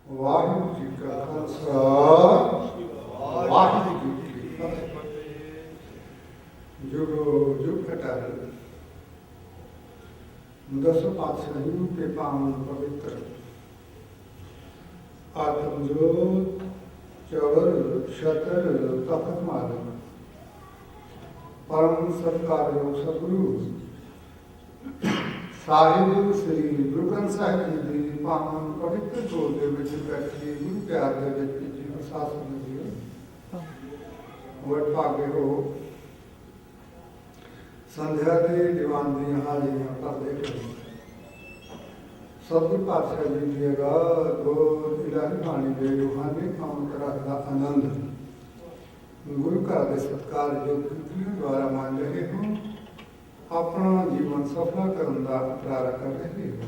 वाहिगुरु जी का खालसा वाहिगुरु जी की फतेह। जुगो जुग अटल दस पातशाहियों के पावन पवित्र आत्मजोत चवर शतर तखत मालक परम सत्कार योग सदगुरु साहिब श्री गुरु ग्रंथ साहिब जी की पावन पवित्र जोत के विच बैठी गुरु प्यार के विच जी शासन जी वट भागे हो संध्या के दीवान दी हाजियां करते करो सतगुरु पातशाह जी की गोद इलाही बाणी के रूहानी अमृत रस का आनंद गुरु घर के सत्कार जो कीर्तियों द्वारा मान रहे हो अपना जीवन सफल करने का उपचार कर रहे हो।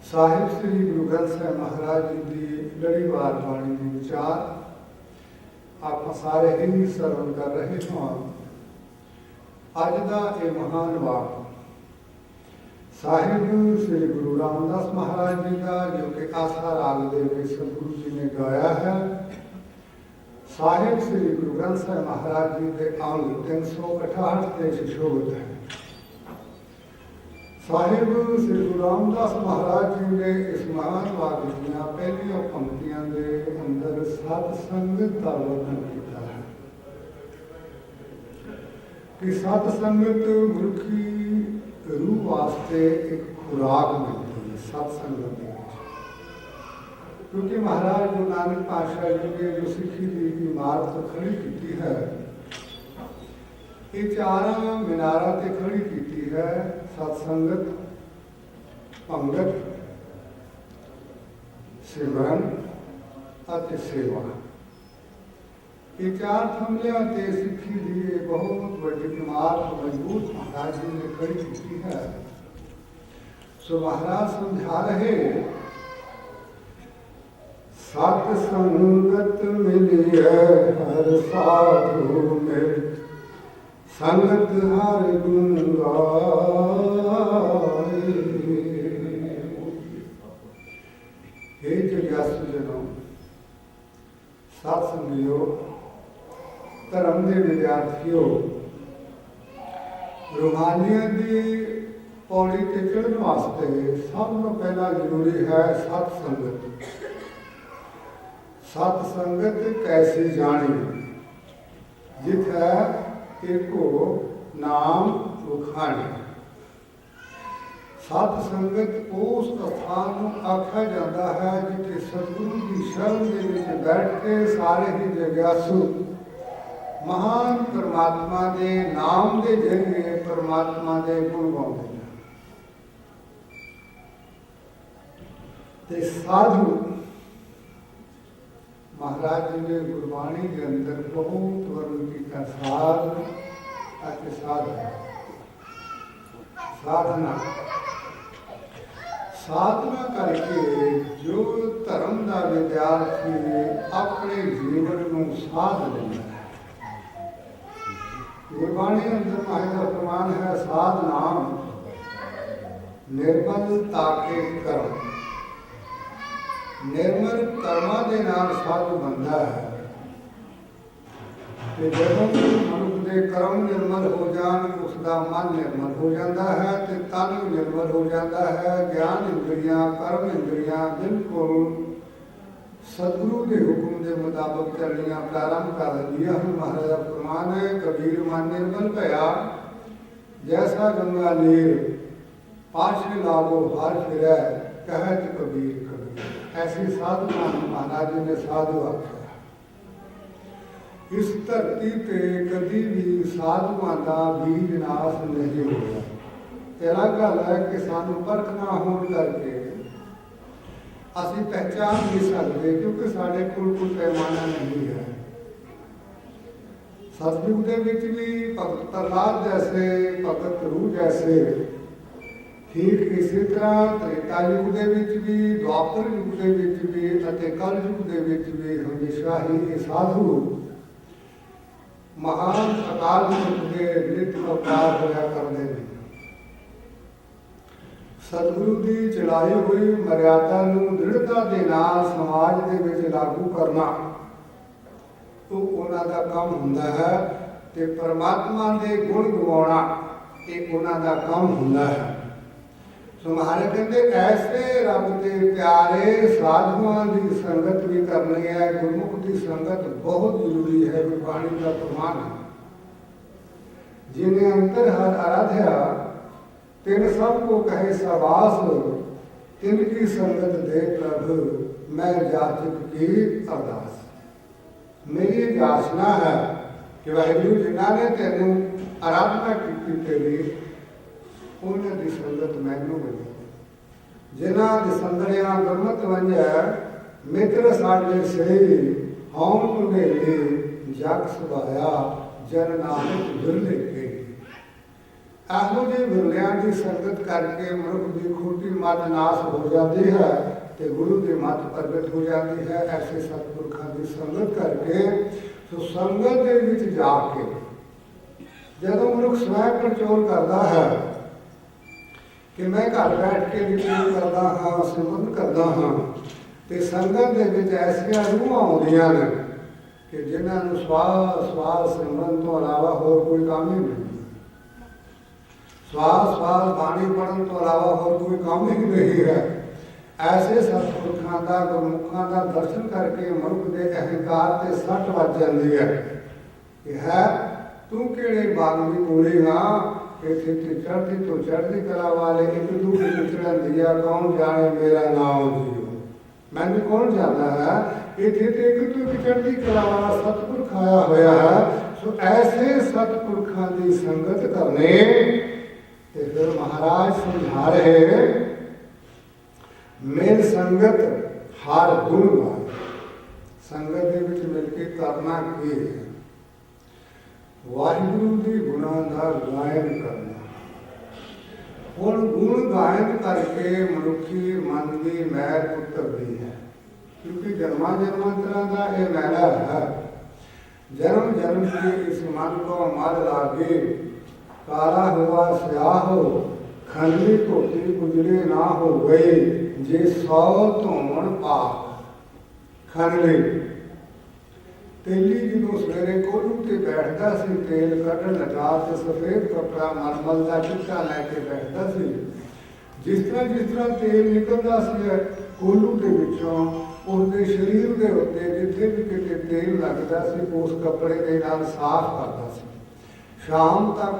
साहिब श्री गुरु ग्रंथ साहिब महाराज जी की लड़ीवार बाणी के विचार आप सारे ही श्रवण कर रहे हो। अज का ये महान वाक साहिब श्री गुरु रामदास महाराज जी का जो कि आशा राग देव सतगुरु जी ने गाया है। साहिब श्री गुरु ग्रंथ साहिब महाराज जी के अंग 368 से सुशोभित है। साहिब श्री गुरु रामदास महाराज जी ने इस महान वाक दियां पहलियां पंक्तियां के अंदर सतसंगत का वर्णन किया है कि सतसंगत मनुखी रूह वास्ते एक खुराक मिलती है। सतसंगत क्योंकि महाराज गुरु नानक पातशाह जी ने जो सिखी की इमारत खड़ी की है ये चार मीनारा ते खड़ी की है। सत्संगत पंगत सिमरन और सेवा ये चार थमलियां ते सिखी लिए बहुत बड़ी इमारत मजबूत महाराज जी ने खड़ी की है। सो महाराज समझा रहे सत्संगत मिली है हर साधु में संगत हर गुण गाए। हे जिज्ञासु जनों सत्संगियों धर्म के विद्यार्थियों रूहानियत की पौड़ी ते चढ़ने वास्ते सब तो पहला जरूरी है सत्संगत। सत्संगत कैसी जानी जिथे एको नाम उखाणी। सत्संगत उस स्थान को आख्या जाता है जिथे सतगुरु की शरण के विच बैठ के सारे ही जिज्ञासु महान परमात्मा के नाम के जरिए परमात्मा के गुण गाते हैं। साधु महाराज जी ने गुरबाणी के अंदर बहुत वर्णन किया साधना साधना करके जो धर्म का विद्यार्थी अपने जीवन को साध लेता है। गुरबाणी अंदर महाराज का प्रमाण है साधना निर्मल ताके कर्म निर्मल कर्मा के नाल साधु बनता है। जब मनुख के कर्म निर्मल हो जान उसका मन निर्मल हो जाता है तो तन निर्मल हो जाता है। ज्ञान इंद्रियां कर्म इंद्रियां बिल्कुल सतगुरु के हुक्म के मुताबिक चलनिया प्रारंभ कर दिया। महाराज का प्रमाण है कबीर मन निर्मल भया जैसा गंगा नीर पाशे लागो हर फिरै कहत कबीर ऐसी साधना महाराज जी ने साधु आख्या। इस धरती पे कभी भी साधुओं का बीज नाश नहीं होगा। तेरा गल है कि सानू परख ना होने करके असी पहचान नहीं सकते क्योंकि साढ़े कोल कोई पैमाना नहीं है। सतयुग के विच भी भगत प्रहलाद जैसे भगत रूह जैसे ठीक इसी तरह त्रेता युग के भी द्वापर युग के भी कल युग के भी हमेशा ही साधु महान अकाल पुरख के नित्य अवतार होया करते हैं। सतगुरु की चलाई हुई मर्यादा नूं दृढ़ता के नाल समाज के विच लागू करना तो उन्हां दा काम हुंदा है, ते परमात्मा के गुण गवाउणा ये उन्हां दा काम हुंदा है। सो महाराज कहते ऐसे रब के प्यारे साधुआं की संगत भी करनी है। गुरमुख की संगत बहुत जरूरी है, गुरबाणी का प्रमाण है। जिन्हें अंतर हर आराध्या तिन सबको कहे सबास, तिनकी संगत दे प्रभु मैं जाचक की अरदास। मेरी याचना है कि वाहिगुरु जिन्होंने तेनों आराधना की तेरी उन्हें की संगत मैनू मिले, जिन्हों की संगड़िया गुरमत वंजा मित्र साडे सही हौन कुंडेली जग सुभाया जन नानक बिरले के। ਇਹੋ ਜਿਹੇ ਵਿਰਲਿਆਂ ਦੀ ਸੰਗਤ ਕਰਕੇ ਮਨੁੱਖ ਦੀ ਖੋਟੀ ਮਤ ਨਾਸ ਹੋ ਜਾਂਦੀ ਹੈ ਤੇ ਗੁਰੂ ਦੀ ਮਤ ਪ੍ਰਗਟ ਹੋ ਜਾਂਦੀ ਹੈ। ਐਸੇ ਸਤਿਪੁਰਖਾਂ ਦੀ ਸੰਗਤ ਕਰਕੇ ਸੋ ਸੰਗਤ ਦੇ ਵਿੱਚ ਜਾ ਕੇ ਜਦੋਂ ਮਨੁੱਖ ਸਵੈ ਕੰਟਰੋਲ ਕਰਦਾ ਹੈ ਕਿ ਮੈਂ ਘਰ ਬੈਠ ਕੇ ਵਿਚਾਰ ਕਰਦਾ ਹਾਂ, ਸਿਮਰਨ ਕਰਦਾ ਹਾਂ, ਤੇ ਸੰਗਤ ਦੇ ਵਿੱਚ ਐਸੀਆਂ ਰੂਹਾਂ ਆਉਂਦੀਆਂ ਨੇ ਕਿ ਜਿਨ੍ਹਾਂ ਨੂੰ ਸਵਾਸ ਸਿਮਰਨ ਤੋਂ ਇਲਾਵਾ ਹੋਰ ਕੋਈ ਕੰਮ ਹੀ ਨਹੀਂ। श्वास बाणी पढ़न तो अलावा और कोई काम ही नहीं है। ऐसे सतपुरखों का गुरमुखों का दर्शन करके मनुख के अहंकार से सट बज जाती है कि है तू केड़े बाग में बोलेगा, चढ़ती तो चढ़ती कला वाले एक दूसरे पिछड़न दिया कौन जाने मेरा नाम जियो। मैंने कौन जाना है, इतने एक तो चढ़ती कला वाला सतपुरख आया होया है। सो ऐसे सतपुरखों की संगत करने ते फिर महाराज समझा रहे मेल संगत हर गुण गाय। संगत के विच मिल के करना की है, वाहिगुरु के गुणों का गायन करना। और गुण गायन करके मनुखी मन की मैल उतरती है, क्योंकि जन्मा जन्मांतरा का यह मैला है। जन्म जन्म के इस मन को मल लागे, काला हुआ स्याह हो खंडली धोती गुजरे ना हो गई, जे 100 धोवन पाप खंडली। तेली जो सवेरे कोलू ते बैठता सी, तेल कढ़न लगा तो सफेद कपड़ा मलमल का चिट्टा लैके बैठता सी। जिस तरह तेल निकलता सी कोलू के विचों उसके शरीर के उत्ते जिथे भी किते तेल लगता सी उस कपड़े के नाल साफ करता सी। शाम तक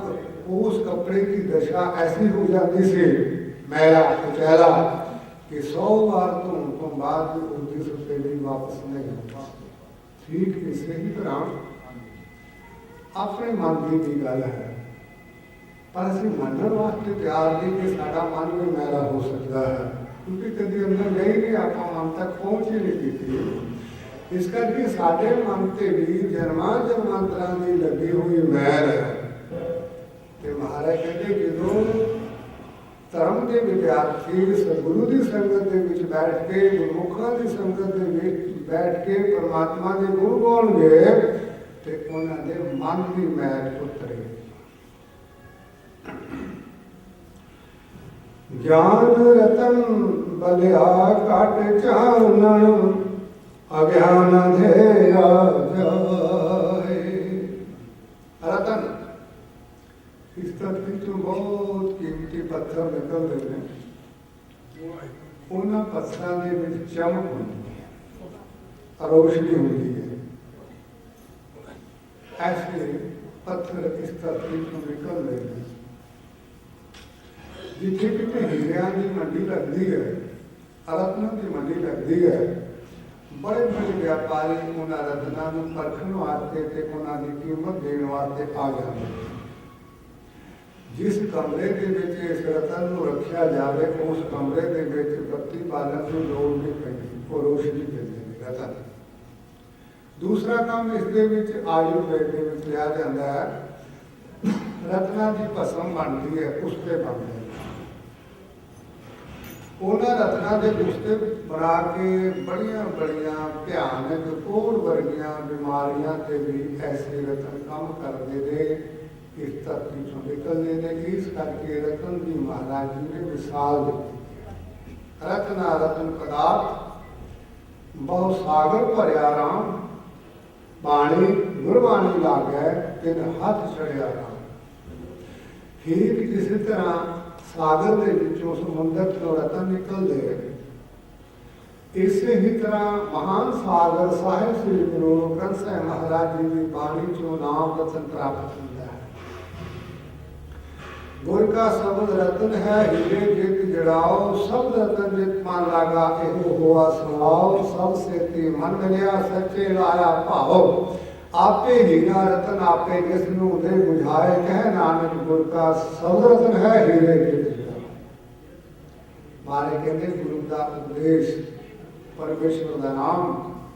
उस कपड़े की दशा ऐसी हो जाती सी मैला कुचैला कि 100 बार धोने तो बाद भी उसकी सफेदी वापस नहीं होता। ठीक इसे ही तरह अपने मन की भी गल है, पर असं मनने वास्ते तैयार नहीं कि साडा मन भी मैला हो सकता है, क्योंकि कभी अंदर गए नहीं, आप मन तक पहुँच ही नहीं की। इस करके साडे मन से भी जन्मा जन्मांतरां की लगी हुई मैल है। महाराज कहते जो धर्म के विद्यार्थी सतगुरु की संगत के बैठ के गुरमुखों की संगत के बैठ के परमात्मा के गुण गाउणगे ते उन्होंने मन की मैल उतरे। ज्ञान रतन बलिया काट चानन अज्ञान धेरा जाए। रतन इस धरती तो बहुत कीमती पत्थर निकल रहे हैं, उन्होंने पत्थरों के चमक होती है, रोशनी होती है। ऐसे पत्थर इस धरती तो निकल रहे हैं। जिथे कितने हीरिया की मंडी लगती है, रत्नों की मंडी लगती है, बड़े बड़े व्यापारी उन्होंने रत्नों को परखण वास्ते ते उन्होंने कीमत देने वास्ते आ जाते हैं। जिस कमरे के विच इस रतन को रखा जाए उस कमरे के विच बत्ती बालन की लोड़ नहीं पैंदी, वो रोशनी पैंदी रतन। दूसरा काम इस आयुर्वेद के विच लिया जाता है, रत्ना की भस्म बनती है, पुस्ते बनते हैं। उन्होंने रत्ना के पुस्ते बना के बड़िया बड़िया भयानक कोड़ वर्गिया बीमारियां से भी ऐसे रतन काम करते थे इस धरती चों निकलने ने। इस करके रतन की महाराज जी ने मिसाल दी। रत्ना रतन पदार्थ बहु सागर भरिया राम, बाणी गुरबाणी लागे तिन हथ चढ़िया राम। ठीक इसी तरह सागर के विचों समुद्र चों रतन निकलते हैं, इसे ही तरह महान सागर साहिब श्री गुरु ग्रंथ साहिब महाराज जी की बाणी चों नाम रतन प्राप्त होता है। गुर का शब्द रतन है, हीरे जित जड़ाओ, शब्द रतन जित मन लागा, एहो हुआ सुनाओ, सब सेती मन मिलिया, सच्चे लाया भाओ। आपे हीरा रतन आपे जिसनू दे बुझाए, कह नानक गुर का शब्द रतन है, हीरे जित जड़ाओ। मारे कहते गुरु का उपदेश, परमेश्वर का नाम,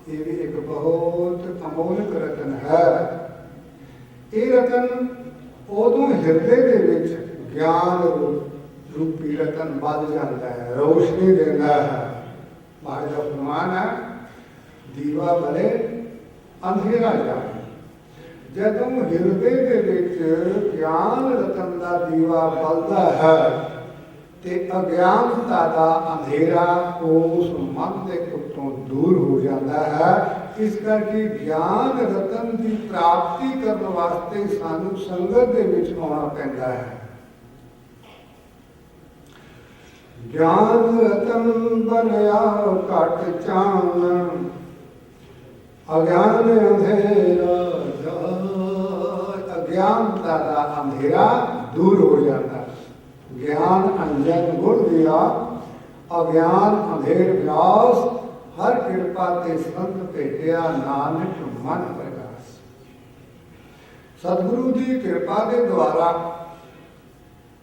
ये भी एक बहुत अमोलक रतन है। ये रतन उदों हिरदे दे विच ज्ञान रूपी रतन बद जाता है, रोशनी देता है। महाराज का फरमान है, दीवा बले अंधेरा जाए। जदों हिरदे दे विच ज्ञान रतन का दीवा बलदा है ते अज्ञानता का अंधेरा उस मन के उत्तों दूर हो जाता है। इस करके ज्ञान रतन की प्राप्ति करने वास्ते सानू संगत दे विच होना पैंदा है। ज्ञान रतन बनया घट चानन, अज्ञान अंधेरा जाए। अज्ञानता का अंधेरा दूर हो जाता है। ज्ञान अंजन गुर दिया, अज्ञान अंधेर व्यास, हर कृपा ते संत भेटिया, नानक मन प्रकाश। सतगुरु की कृपा के द्वारा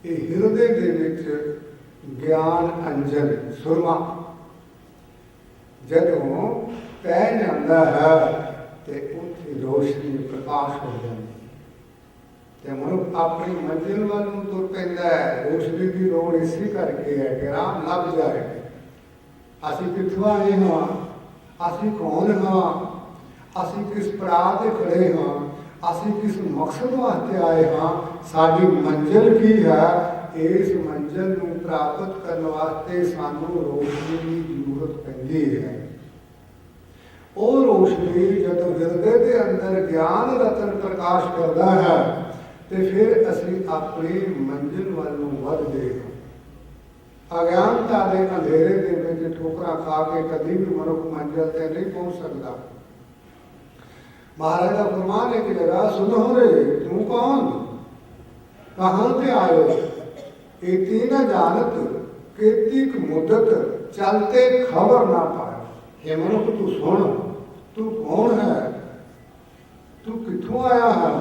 ये हिरदे के विच ज्ञान अंजन सुरमा जदों पै जाता है तो उत्थे रोशनी प्रकाश हो जाती है। मनुख अपनी मंजिल वाल तुर पैंदा है। रोशनी की लोड़ इसी करके है कि राम लभ जाए। असीं कित्थों आए हाँ, असीं कौन हाँ, असीं किस पड़ाव ते खड़े हाँ, असीं किस मकसद वास्ते आए हाँ, साडी मंजिल की है। इस मंजिल को प्राप्त करने वास्ते सानू रोशनी की जरूरत पैंदी है। वो रोशनी जब हिरदे के अंदर ज्ञान रतन प्रकाश करता है तो फिर असी अपनी मंजिल वालों वधदे हां। अज्ञानता के अंधेरे के विच ठोकरां खा के कभी भी मनुख मंजिल ते नहीं पहुंच सकता। महाराज का फरमान है कि जरा सुनो रे, तू कौन, कहां से आयो, इति न जानत, केतिक मुदत, चलते खबर ना पाए। हे मनुख तू सुन, तू कौन है, तू कित्थों आया है,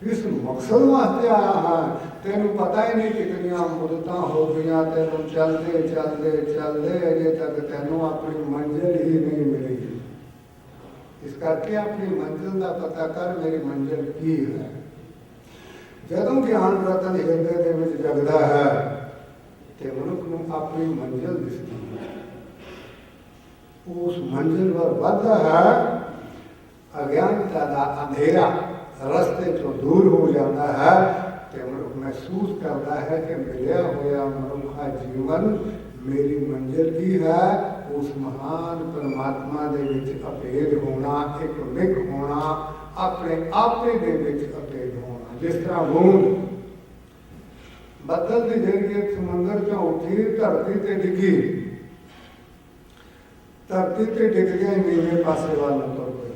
किस मकसद वास्ते आया है। तेन पता ही नहीं कितनियां मुदत हो गई, तेन चलते चलते चलते अजे तक तेन अपनी मंजिल ही नहीं मिली। इस करके अपनी मंजिल का पता कर, मेरी मंजिल की है। जदों ज्ञान रतन हिरदे दे विच जगदा है तो मनुख नूं अपनी मंजिल दिसदी है। उस मंजिल पर वधदा है। अज्ञानता का अंधेरा रस्ते तो दूर हो जाता है तो मनुख महसूस करता है कि मिलिया होया मनुखा जीवन मेरी मंजिल की है। उस महान परमात्मा दे विच अभेद होना, एक मिक होना, अपने आपे दे विच अभेद होना। जिस तरह बूंद बदल की जरिए समुद्र चों उठी धरती ते डिगी, धरती ते डिग गया नीवे पासे वाल तुर गए।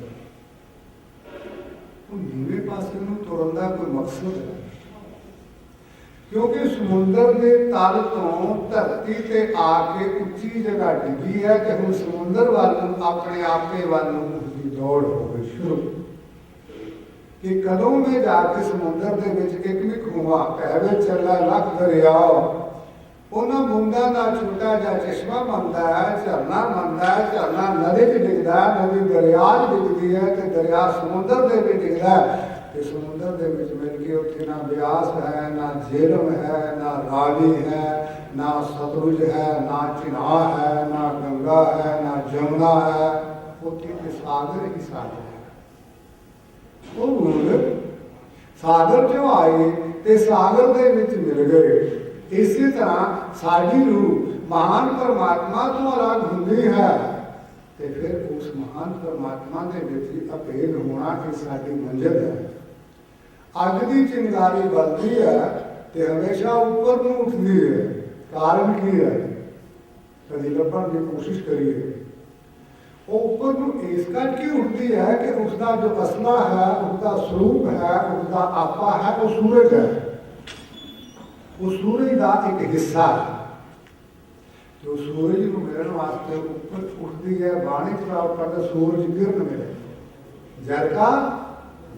नीवे पासे नूं तुरन दा कोई मकसद है, क्योंकि समुद्र के तल तो धरती ते आके उच्ची जगह डिगी है कि हुण समुद्र वाल अपने आपे वाल उसकी दौड़ हो गई शुरू कि कदों में जाके समुद्र के विच एक भी खुआ पै चला लख दरियाओ, उन्होंने बूंदा का छोटा जा चश्मा बनता है, झरना बनता है, झरना नदी च डिगदा है, नदी दरिया डिगती है तो दरिया समुद्र के भी डिगदा है। तो समुद्र के विच मिल के उत्थे ना ब्यास है, ना झेलम है, ना रावी है, ना सतलुज है, ना चिनाब है, ना गंगा है, ना जमुना है, उत्थे सागर ही सागर है। वो बूंद ਸਾਗਰ ਚੋਂ ਆਏ ਤੇ ਸਾਗਰ ਦੇ ਵਿੱਚ ਮਿਲ ਗਏ। ਇਸੇ ਤਰ੍ਹਾਂ ਸਾਡੀ ਰੂਹ ਮਹਾਨ ਪਰਮਾਤਮਾ ਤੋਂ ਅਲੱਗ ਹੁੰਦੀ ਹੈ ਤੇ ਫਿਰ ਉਸ ਮਹਾਨ ਪਰਮਾਤਮਾ ਦੇ ਵਿੱਚ ਹੀ ਅਭੇਦ ਹੋਣਾ ਕਿ ਸਾਡੀ ਮੰਜ਼ਿਲ ਹੈ। ਅੱਗ ਦੀ ਚਿੰਗਾਰੀ ਬਲਦੀ ਹੈ ਤੇ ਹਮੇਸ਼ਾ ਉੱਪਰ ਨੂੰ ਉੱਠਦੀ ਹੈ। ਕਾਰਨ ਕੀ ਹੈ? ਕਦੀ ਲੱਭਣ ਦੀ ਕੋਸ਼ਿਸ਼ ਕਰੀਏ। ਉਹ ਉੱਪਰ ਨੂੰ ਇਸ ਕਰਕੇ ਉੱਠਦੀ ਹੈ ਕਿ ਉਸਦਾ ਜੋ ਅਸਲਾ ਹੈ, ਉਸਦਾ ਸਰੂਪ ਹੈ, ਉਸਦਾ ਆਪਾ ਹੈ, ਉਹ ਸੂਰਜ ਹੈ। ਉਹ ਸੂਰਜ ਦਾ ਇੱਕ ਹਿੱਸਾ ਹੈ ਜੋ ਸੂਰਜ ਨੂੰ ਮਿਲਣ ਵਾਸਤੇ ਉੱਪਰ ਉੱਠਦੀ ਹੈ। ਬਾਣੀ ਪ੍ਰਾਪਤ ਕਰਦਾ ਸੂਰਜ ਕਿਰਨ ਮਿਲੇ। ਜਲ का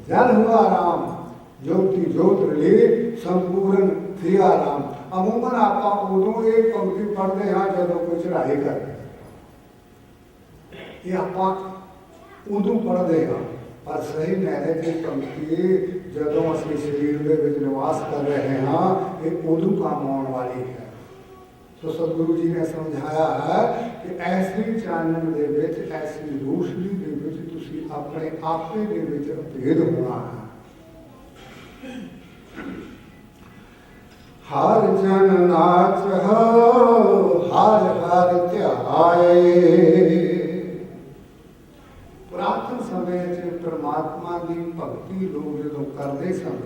जल हुआ राम, ज्योति जोत ले संपूर्ण थिया राम। अमूमन ਆਪਾਂ ਉਦੋਂ ਇਹ ਪੰਕਤੀ ਪੜ੍ਹਦੇ ਹਾਂ ਜਦੋਂ ਕੋਈ ਚੜ੍ਹਾਈ ਕਰਦੇ। ਇਹ ਆਪਾਂ ਉਦੋਂ ਪੜ੍ਹਦੇ ਹਾਂ, ਪਰ ਸਹੀ ਮੈਨੇ ਦੀ ਪੰਕਤੀ ਜਦੋਂ ਅਸੀਂ ਸਰੀਰ ਦੇ ਵਿੱਚ ਨਿਵਾਸ ਕਰ ਰਹੇ ਹਾਂ ਇਹ ਉਦੋਂ ਕੰਮ ਆਉਣ ਵਾਲੀ ਹੈ। तो सतगुरु जी ने समझाया है कि ऐसी चानन दे विच, ऐसी रोशनी दे विच तुसी अपने आपे दे विच अभेद होना है। हर जन नाच हो, हर हर ध्याए। पुरातन समय च परमात्मा की भगती लोग जो करते सन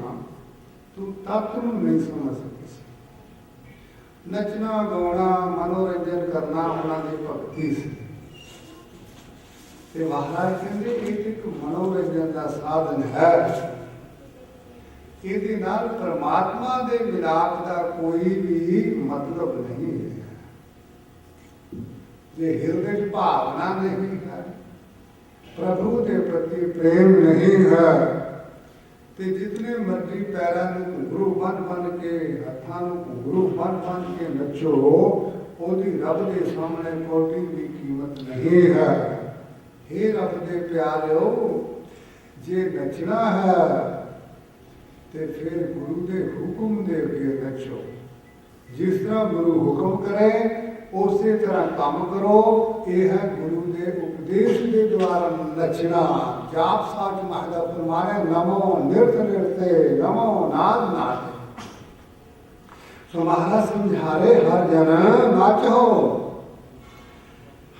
तो तत्व नहीं समझ सकते। नचना गाना मनोरंजन करना उन्होंने भगती से महाराज कहते एक मनोरंजन का साधन है। ये परमात्मा के मिलाप का कोई भी मतलब नहीं है। जे हृदय भावना नहीं है, प्रभु के प्रति प्रेम नहीं है, तो जितने मर्जी पैरों में घुंघरू बन बन के, हथों में घुंघरू बन बन के नचो, ओदी रब के सामने कोटी की कीमत नहीं है। हे रब के प्यारो, जे नचना है तो फिर गुरु के हुक्म दे के नचो। जिस तरह गुरु हुक्म करे उस तरह काम करो। यह है गुरु के उपदेश के द्वारा नचना। जाप साठ महला फरमाने नमो नृत्य नृत्य, नमो नाद नाद। सो महाराज समझा रहे हर जन नाचो,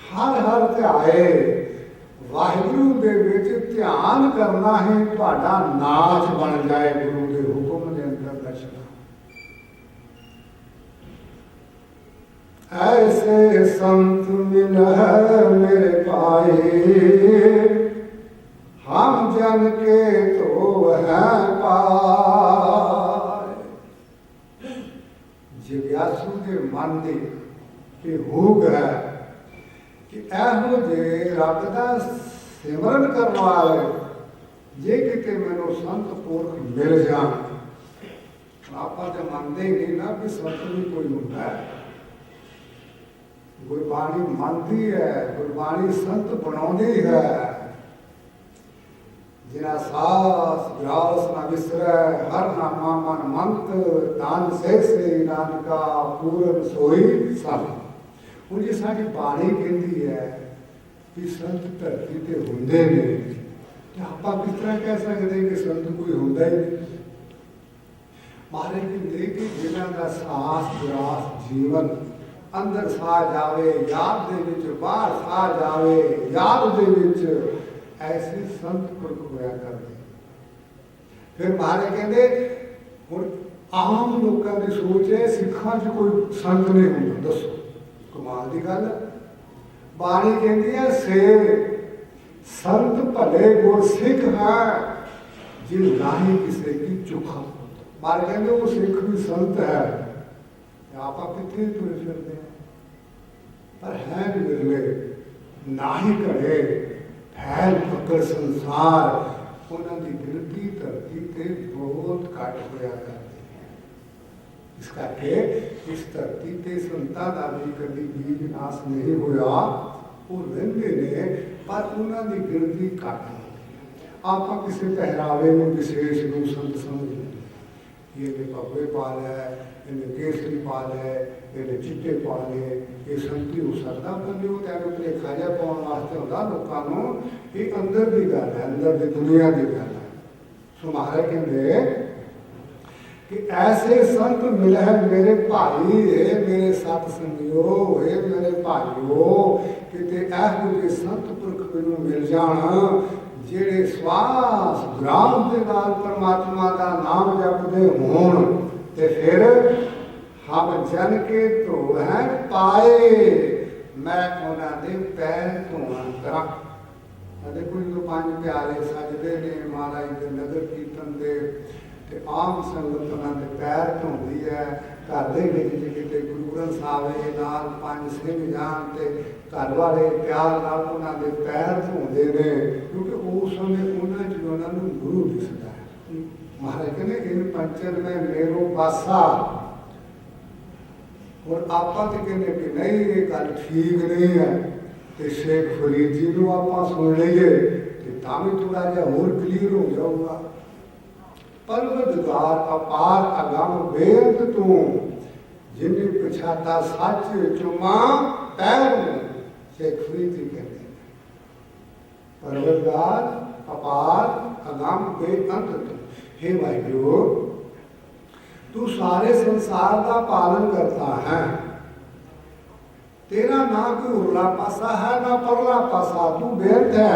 हर हर ध्याए। वाहिगुरु दे विच ध्यान करना ही तुहाडा नाच बन जाए। गुरु के हुक्म के अंदर नचना। ऐसे संत मिल मेरे पाए, हम जन के तो हैं पाए। जिज्ञासु के मन की हुक है कि एहो जे रब दा सिमरन करने वाले जे किते मैनू संत पुरख मिल जान। आप तो मानते ही नहीं ना कि संत भी कोई होता है। गुरबाणी मनती है, गुरबाणी संत बनाती है। जिना सास ग्रास न विसरै, हर नामा मन मंत, दान से नानका पूरन सोई सब। हूँ जी साडी बाणी कहती है कि संत धरती ते हुंदे ने, आप किस तरह कह सकते कि संत कोई हुंदा ही नहीं। महाराज कहते कि जिन्हां दा सास ग्रास जीवन अंदर सा जावे, याद दे विच बाहर सा जावे, याद दे विच, ऐसे संत पुरख होया करते। फिर महाराज कहते हुण आम लोगों की सोच है सिखां च कोई संत नहीं होंदा। दसो कमाल की गल। बाणी कहती है शेर संत भले गुरसिख है, जिन नाही किसी की चुखा। महाराज कहते वो सिख भी संत है। आप कितने तुरे फिरते हैं, पर है विरले ना ही कड़े फैल पकड़ संसार। उन्होंने गिनती धरती से बहुत घट होया करते हैं। इस करके इस धरती से संतां दा भी कभी बीज नाश नहीं होया। वो रहिंदे ने पर उन्होंने गिनती घट। आप किसी पहरावे में विशेष रूप संत समझ लें। ये भगवे पा लै, इन्हें केसरी पा लै, इन्हें चिट्टे पा ले, ये संती हो सकता। बंदे को तेन भुलेखा जिहा पाउण वास्ते होंदा लोकां नूं। ये अंदर की गल है, अंदर की दुनिया की गल है। सो महाराज कहंदे कि ऐसे संत मिले मेरे भाई है, मेरे सतसंगियो है, मेरे भाइयों किते ਇਹੋ ਜਿਹੇ संत पुरख मैनू मिल जाण ਜਿਹੜੇ ਸਵਾਸ ਵਿਰਾਮ ਦੇ ਨਾਲ परमात्मा का नाम जपते होण ते फिर हम जन के धो है पाए मैं उन्होंने पैर धोवन करा। देखो जो पांच प्यारे सजदे ने महाराज के नगर कीर्तन दे ते आम संगत उन्होंने पैर धोंदी है। घर दे विच जे किते गुरु ग्रंथ साहिब दे नाल पंज सिंह जान ते घर वाले प्यार नाल उन्होंने पैर धोंदे ने क्योंकि उस समय उन्होंने च उन्होंने गुरु दिसदा है। महाराज कहने इन पंचन में मेरो पासा और आपां ते कहने कि नहीं ये गल ठीक नहीं है तो शेख फरीद जी को आप सुन लीए तो तां भी थोड़ा जिहा होर क्लीयर हो जाऊगा। परवरदिगार अपार अगम बेअंत तू जिन्हें पछाता सच चुमा पैर शेख फरीद जी कहते हैं परवरदिगार अपार अगम बेअंत तू हे वाहिगुरू तू सारे संसार का पालन करता है। तेरा ना कोई उरला पासा है ना परला पासा, तू बेअंत है,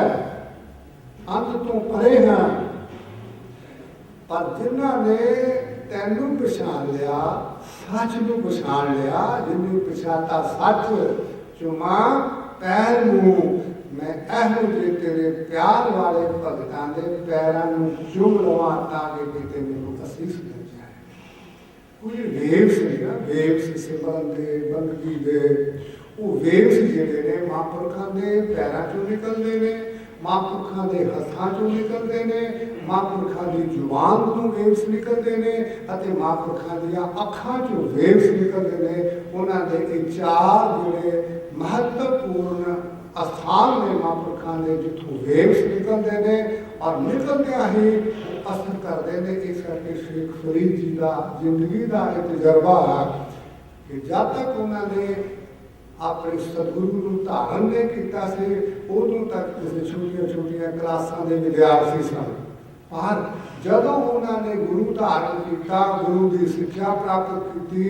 अंत तो परे है। पर जिन्होंने तेनू पछाण लिया सच नू पछाण लिया जिन्हें पछाता सच चुमा पैर नू मैं एहो जे तेरे प्यार वाले भगतां दे पैरां नू चुम लवां ताकि किते मैनू असीस मिल जाए। कुछ वेव्स ने ना वेव्स सिमरन दे बंदगी दे वो वेव्स जिहड़े ने महापुरखां दे पैरां चों निकलदे ने, महापुरखां दे हत्थां चों निकलदे ने, महापुरखां दी जुबान तों वेव्स निकलदे ने अते महापुरखां दीआं अखां चों वेव्स निकलदे ने। उन्हां दे ये चार जिहड़े महत्वपूर्ण अस्थान ने महापुरखां दे जिथों वेव्स निकलदे ने और निकलदियां ही असर करते हैं। इस करके शेख फरीद जी का जिंदगी का एक तजर्बा है कि जब तक उन्होंने अपने सतगुरु को धारण नहीं किया उदों तक छोटिया छोटिया क्लासा के विद्यार्थी सन। पर जदों उन्होंने गुरु धारण किया, गुरु की शिक्षा प्राप्त की,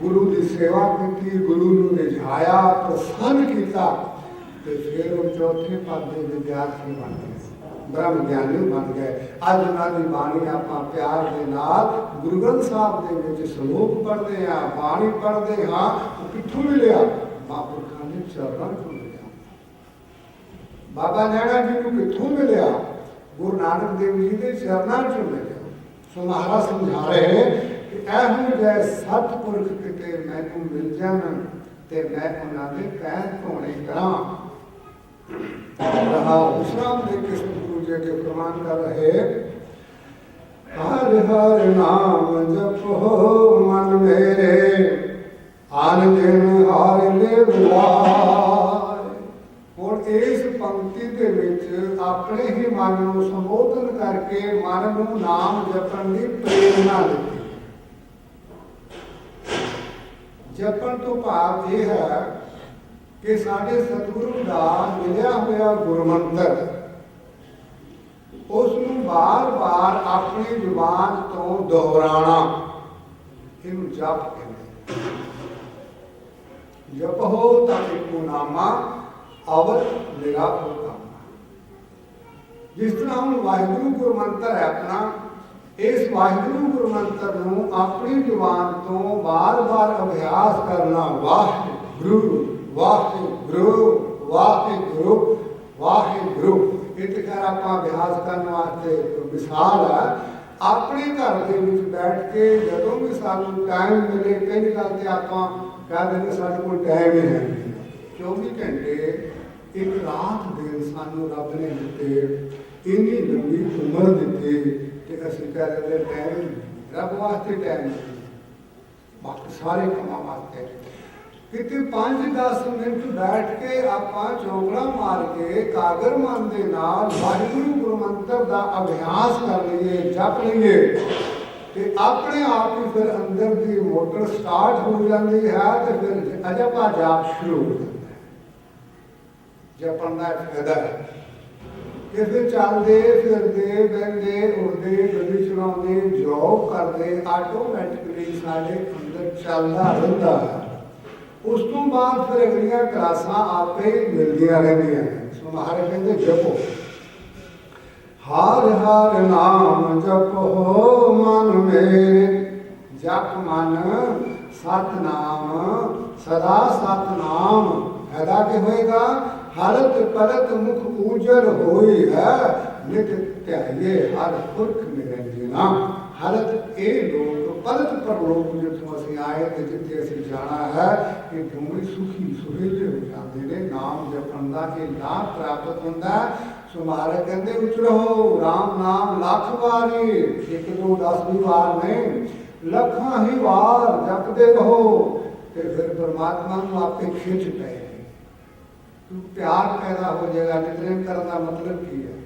गुरु की सेवा की, गुरु को रिझाया प्रसन्न किया तो फिर वो चौथे पद के विद्यार्थी बन गए, ब्रह्म ज्ञानी बन गए। अज उन्होंने बाणी आप प्यार के नाल गुरु ग्रंथ साहब के श्लोक पढ़ते हैं, बाणी पढ़ते हाँ, कितों मिलिया महापुरखों ने चरणों चों मिलिया। बाबा नैना जी को कितों मिलिया गुरु नानक देव जी के चरणों चों मिलिया। सो महाराज समझा रहे हैं कि एहो जै सतपुरख किते मैनू मिल जान ते मैं उन्होंने पैर धोने करा। विश्राम दे के सतगुरु जी के प्रमाण कर रहे हर हर नाम जपो मन मेरे आन दिन हार ले बुलाए। और इस पंक्ति के विच अपने ही मन को संबोधन करके मन को नाम जपन की प्रेरणा दी। जपन तो भाव यह है कि साढ़े सतगुरु का मिलिया हुआ गुरमंत्र उसनू बार बार अपनी जुबान तो दोहराना इन जप कहते। जप हो तको नामा अवर मेरा हो कामा। जिस तरह हम वाहिगुरु गुरमंत्र है अपना, इस वाहिगुरु गुरमंत्र नू अपनी जुबान तो बार बार अभ्यास करना। वाहिगुरु वाहिगुरु वाहिगुरु वाहिगुरु इतने खैर आप अभ्यास करने वास्ते मिसाल है। अपने घर के बैठ के जदों भी सानू टाइम मिले, कई गल तो आप कह देंगे साढ़े को टाइम ही है 24 घंटे एक रात दिन सानू रब ने दिते, इन्नी लंबी उम्र दी तो असं कह देंगे टाइम रब वास्ते टाइम बाकी सारे कामों वास्ते कितने 5-10 मिनट बैठ के आप चौकड़ा मार के कागर मन के नाल वाहिगुरु गुरमंत्र का अभ्यास कर लीए, जप लीए तो अपने आप ही फिर अंदर की मोटर स्टार्ट हो जाती है तो फिर अजपा जाप शुरू हो जाता है। जपन का फायदा है कि फिर चलते फिरते बहते उठते गड्डी चलाते जॉब करते आटोमैटिकली साढ़े अंदर चलता रहता है। उस तो बाद फिर अगलियां क्लासां आपे मिलदियां रहंदियां हैं। सो महाराज कहते जपो हर हर नाम जपो मन मेरे, जप मन सतनाम सदा सतनाम हैदा के होएगा। हरत परत मुख उजर होई है, नित त्याये हर पुरख निरंजना। हरत ए लोक परत परलोक जिथों असीं आए ते जिथे असीं जाना है कि दोवें सुखी सुहेले हो जाते ने। नाम जपण दा ये लाभ प्राप्त होंदा है। सो महाराज कहते उचरो राम नाम लख वारी, एक दो 10 भी वार नहीं लखां ही वार जपते रहो ते फिर परमात्मा नूं आपे खिंच पए। प्यार पैदा हो जाएगा। नितनेम करने का मतलब की है,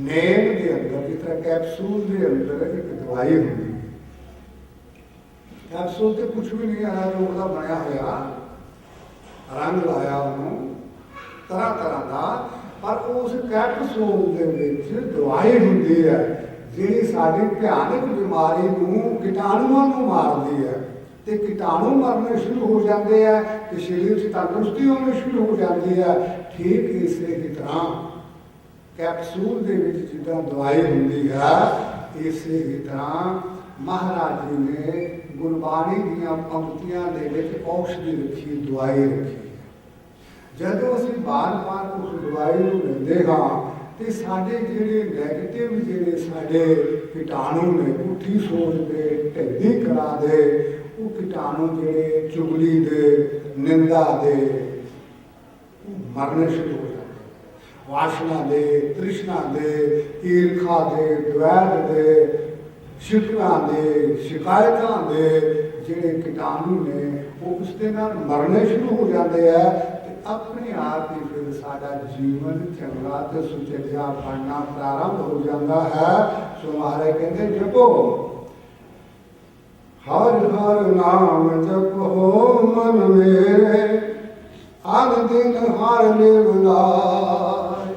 नेम के अंदर जिस तरह कैप्सूल के अंदर एक दवाई होती है। कैप्सूल तो कुछ भी नहीं है, जो उसका बनया होया रंग लाया उन्होंने तरह तरह का, पर उस कैप्सूल के विच दवाई होती है जी साड़ी भयानक बीमारी को कीटाणुओं को मारती है। तो कीटाणु मरने शुरू हो जाते हैं तो शरीर से तंदुरुस्ती होनी शुरू हो जाती है। ठीक इसे ही तरह कैप्सूल के जिदा दवाई होती है, इसे ही तरह महाराज जी ने गुरबाणी दीयां पंक्तियां दे विच औषधि रखी, दवाई रखी है। जदों असीं बार बार उस दवाई को लेंदे हाँ तो साढ़े जिहड़े नैगेटिव जिहड़े साढ़े कीटाणु ने पुठी सोच दे ढिल्ली करा दे, वो कीटाणु जिहड़े चुगली दे निंदा दे मरने शुरू हो जाते। वासना दे तृष्णा दे ईर्खा दे द्वैत दे शिकवा दे शिकायतां दे जिहड़े कीटाणु ने वो उसके नाल मरने शुरू हो जाते हैं। अपने आप ही फिर सारा जीवन चंगा तो सुचरिया बनना प्रारंभ हो जाता है। सो महाराज कहते जपो हर हर नाम जपो मन मेरे, अन दिन हर निर्मलाय।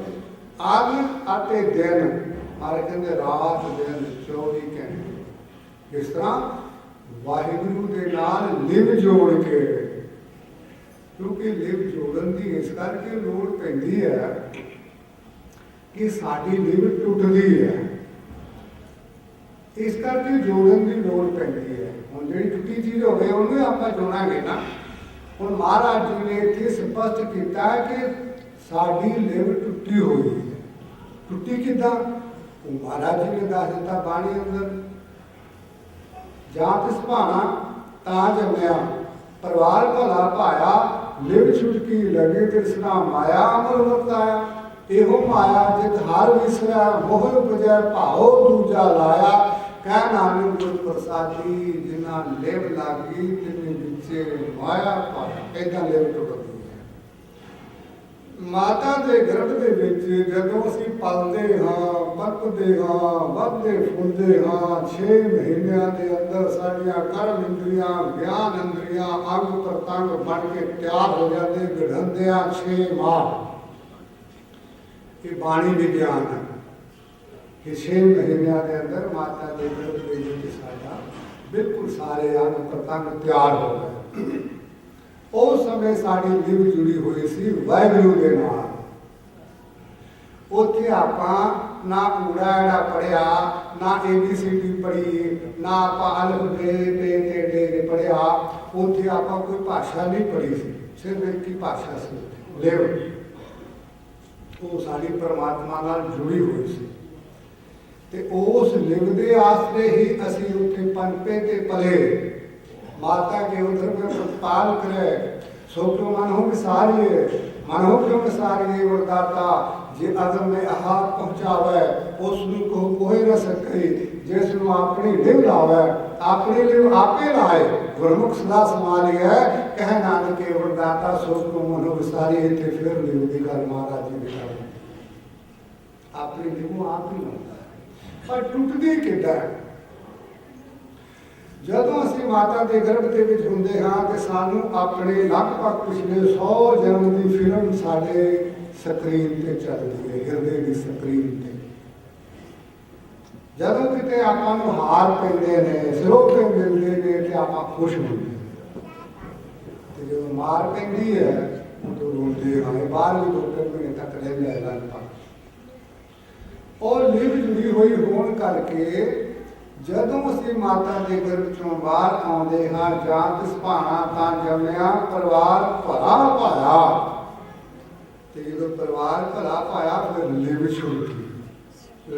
अन आते दिन महाराज कहते रात दिन 24 घंटे इस तरह वाहिगुरु के नाल लिव जोड़ के, क्योंकि लिव जोड़न की इस करके लोड़ पैंदी है कि साडी लिव टुटदी है, इस करके जोड़न की लोड़ पैंदी है। हुण जिहड़ी टुटी चीज़ होवे उहनूं आपां जोड़ांगे ना। हुण महाराज जी ने इत्थे स्पष्ट किया है कि साडी लिव टुटी हुई है। टुटी किदां? महाराज जी ने दस दिता बाणी अंदर, जात सुभाना तां जम्मिया परिवार भला पाया, लिव छुटकी लगे तृष्णा माया अमर वर्ताया। एहो माया जित हर विसरा मोह उपजै भाओ दूजा लाया। कह नानक गुर प्रसादी जिन्ना लिव लागी तिन्ने विचे माया पाया। इदां लिव टुटदी है। माता के गर्भ के विच जदों असीं पलदे हाँ पकदे हाँ वधदे फुलदे हाँ 6 महीनों के अंदर साडियां कर्म इंद्रियां ज्ञान इंद्रियां अंग प्रतंग बन के तैयार हो जाते गढ़ंदियां 6 माह। ये बाणी विज्ञान है कि 6 महीनों के अंदर माता के गर्भ के विच साडा बिल्कुल सारे अंग प्रतंग तैयार हो गए। उस समय साड़ी लिव जुड़ी हुई सी वाहिगुरु के नाल। उत्थे आपां ना ऊड़ा एड़ा पढ़िया, ना ABCD पढ़ी, ना आपां अलिफ बे पे ते डे पढ़िया। उत्थे आपां कोई भाषा नहीं पढ़ी सी, सिर्फ एक ही भाषा सी लिव। वो साड़ी परमात्मा नाल जुड़ी हुई सी ते उस लिव दे आसरे ही असीं उत्थे पनपे ते पले। माता के उधर में प्रतिपाल करे सो क्यों मन हो विसारिए, मन हो क्यों विसारिए वरदाता। जे अगर में आहार पहुँचावे उसनू को कोई न सके, जिसनू अपनी लिव लावे अपनी लिव आपे लाए। गुरमुख सदा संभालिए कह नानक के वरदाता सो क्यों मन हो विसारिए। ते फिर लिव की गल महाराज जी ने अपनी लिव आप ही लाता है, पर टुटदी किदां? जदों असीं माता के गर्भ के विच हुंदे हाँ तो सानू अपने लगभग पिछले 100 जन्म की फिल्म साढ़े ਸਕਰੀਨ ਤੇ ਚੱਲਦੀ ਹੈ, ਹਿਰਦੇ ਦੀ ਸਕਰੀਨ ਤੇ। ਜਦੋਂ ਕਿਤੇ ਆਪਾਂ ਨੂੰ ਹਾਰ ਪੈਂਦੇ ਨੇ, ਸਰੋਪੇ ਮਿਲਦੇ ਨੇ ਤੇ ਆਪਾਂ ਖੁਸ਼ ਹੁੰਦੇ ਹਾਂ, ਤੇ ਜਦੋਂ ਮਾਰ ਪੈਂਦੀ ਹੈ ਉਦੋਂ ਰੋਂਦੇ ਹਾਂ। ਬਾਹਰ ਵੀ 2-3 ਮਹੀਨੇ ਤੱਕ ਰਹਿੰਦਾ ਹੈ ਲਗਭਗ। ਔਰ ਲਿਵ ਜੁੜੀ ਹੋਈ ਹੋਣ ਕਰਕੇ ਜਦੋਂ ਅਸੀਂ ਮਾਤਾ ਦੇ ਗਰਭ ਚੋਂ ਬਾਹਰ ਆਉਂਦੇ ਹਾਂ, ਜਾਂ ਕਿਸ ਭਾਣਾ ਤਾਂ ਜੰਮਿਆ ਪਰਿਵਾਰ ਭਲਾ ਪਾਇਆ, ਤੇ ਜਦੋਂ ਪਰਿਵਾਰ ਭਲਾ ਪਾਇਆ ਫਿਰ ਲਿਵ ਛੁੱਟੀ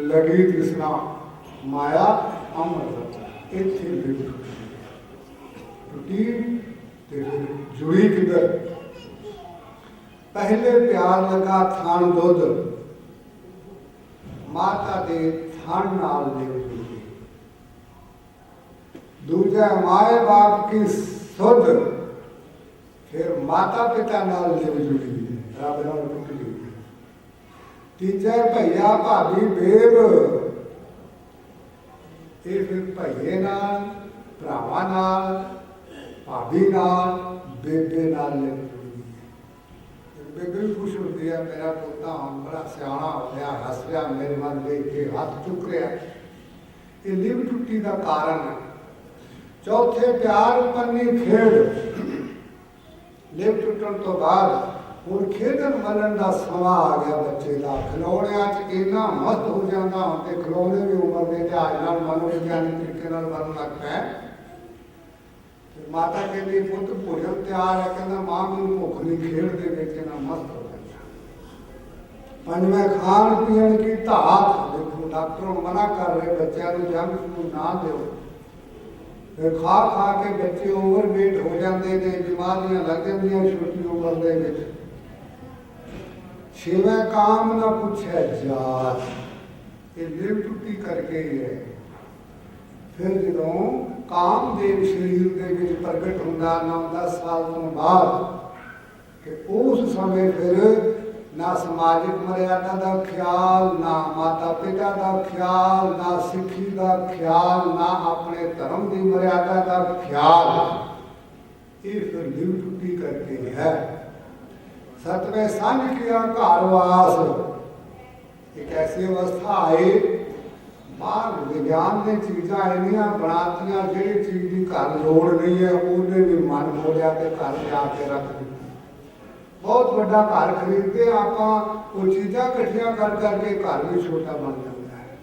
ਲਗੀ ਤ੍ਰਿਸ਼ਨਾ ਮਾਇਆ ਅੰਮ੍ਰਿਤ, ਇੱਥੇ ਲਿਵ ਟੁੱਟੀ ਤੇ ਫਿਰ ਜੁੜੀ ਕਿਧਰ? ਪਹਿਲੇ ਪਿਆਰ ਲਗਾ ਥਣ ਦੁੱਧ, ਮਾਤਾ ਦੇ ਥਣ ਨਾਲ ਲਿਵ ਜੁੜੀ। ਦੂਜਾ ਮਾਏ ਬਾਪ ਕੀ ਸੁਧ, ਫਿਰ ਮਾਤਾ ਪਿਤਾ ਨਾਲ ਲਿਵ ਜੁੜੀ, ਰੱਬ ਨਾਲ ਟੁੱਟ ਗਈ। ਤੀਜਾ ਭਈਆ ਭਾਬੀ ਬੇਬ, ਇਹ ਫਿਰ ਭਈਏ ਨਾਲ, ਭਰਾਵਾਂ ਨਾਲ, ਭਾਬੀ ਨਾਲ, ਬੇਬੇ ਨਾਲ ਲਿਵ ਜੁੜੀ। ਬੇਬੇ ਵੀ ਖੁਸ਼ ਹੁੰਦੀ ਹੈ, ਮੇਰਾ ਪੋਤਾ ਹੁਣ ਬੜਾ ਸਿਆਣਾ ਹੋ ਗਿਆ, ਹੱਸ ਰਿਹਾ, ਮੇਰੇ ਵੱਲ ਦੇਖ ਕੇ ਹੱਥ ਚੁੱਕ ਰਿਹਾ। ਇਹ ਲਿਵ ਟੁੱਟੀ ਦਾ ਕਾਰਨ ਹੈ। ਚੌਥੇ ਪਿਆਰ ਪੰਨੀ ਖੇਡ, ਲਿਵ ਟੁੱਟਣ ਤੋਂ ਬਾਅਦ ਹੁਣ ਖੇਡਣ ਮਲਣ ਦਾ ਸਮਾਂ ਆ ਗਿਆ ਬੱਚੇ ਦਾ। ਖਿਡੌਣਿਆਂ 'ਚ ਇੰਨਾ ਮਸਤ ਹੋ ਜਾਂਦਾ ਹੁਣ ਤੇ ਖਿਡੌਣੇ ਵੀ ਉਮਰ ਦੇ ਲਿਹਾਜ਼ ਨਾਲ ਮਨੋਵਿਗਿਆਨਿਕ ਤਰੀਕੇ ਨਾਲ ਬਣਨ ਲੱਗ ਪਿਆ। ਮਾਤਾ ਕਹਿੰਦੀ ਪੁੱਤ ਭੋਜਨ ਤਿਆਰ ਹੈ, ਕਹਿੰਦਾ ਮਾਂ ਮੈਨੂੰ ਭੁੱਖ ਨਹੀਂ, ਖੇਡ ਦੇ ਵਿੱਚ ਇਹਨਾਂ ਮਸਤ ਹੋ ਜਾਂਦਾ। ਪੰਜਵੇਂ ਖਾਣ ਪੀਣ ਕੀ ਧਾਤ, ਦੇਖੋ ਡਾਕਟਰ ਮਨਾ ਕਰ ਰਹੇ ਬੱਚਿਆਂ ਨੂੰ ਜੰਕ ਫੂਡ ਨਾ ਦਿਓ, ਫਿਰ ਖਾ ਖਾ ਕੇ ਬੱਚੇ ਓਵਰਵੇਟ ਹੋ ਜਾਂਦੇ ਨੇ, ਬਿਮਾਰੀਆਂ ਲੱਗ ਜਾਂਦੀਆਂ ਛੋਟੀ ਉਮਰ ਦੇ ਵਿੱਚ। ਛੇਵੇਂ ਕਾਮ ਨਾ ਪੁੱਛੇ ਜਾਤ, ਇਹ ਲਿਵ ਟੁੱਟੀ ਕਰਕੇ ਹੀ ਹੈ। ਫਿਰ ਜਦੋਂ ਕਾਮਦੇਵ ਸਰੀਰ ਦੇ ਵਿੱਚ ਪ੍ਰਗਟ ਹੁੰਦਾ 9-10 ਸਾਲ ਤੋਂ ਬਾਅਦ, ਕਿ ਉਸ ਸਮੇਂ ਫਿਰ ਨਾ ਸਮਾਜਿਕ ਮਰਿਆਦਾ ਦਾ ਖਿਆਲ, ਨਾ ਮਾਤਾ ਪਿਤਾ ਦਾ ਖਿਆਲ, ਨਾ ਸਿੱਖੀ ਦਾ ਖਿਆਲ, ਨਾ ਆਪਣੇ ਧਰਮ ਦੀ ਮਰਿਆਦਾ ਦਾ ਖਿਆਲ, ਇਹ ਫਿਰ ਲਿਵ ਟੁੱਟੀ ਕਰਕੇ ਹੈ। ਸਤਵੇਂ ਸਾਂਝ ਕੀਆ ਘਰ ਵਾਸ, ਇੱਕ ਐਸੀ ਅਵਸਥਾ ਆਈ ਬਾਹਰ ਵਿਗਿਆਨ ਨੇ ਚੀਜ਼ਾਂ ਇੰਨੀਆਂ ਬਣਾਤੀਆਂ, ਜਿਹੜੀ ਚੀਜ਼ ਦੀ ਘਰ ਲੋੜ ਨਹੀਂ ਹੈ ਉਹਨੇ ਵੀ ਮਨ ਮੋੜਿਆ ਤੇ ਘਰ ਲਿਆ ਕੇ ਰੱਖ ਦਿੱਤੀ। ਬਹੁਤ ਵੱਡਾ ਘਰ ਖਰੀਦਦੇ ਆਪਾਂ, ਉਹ ਚੀਜ਼ਾਂ ਇਕੱਠੀਆਂ ਕਰ ਕਰਕੇ ਘਰ ਵੀ ਛੋਟਾ ਬਣ ਜਾਂਦਾ ਹੈ।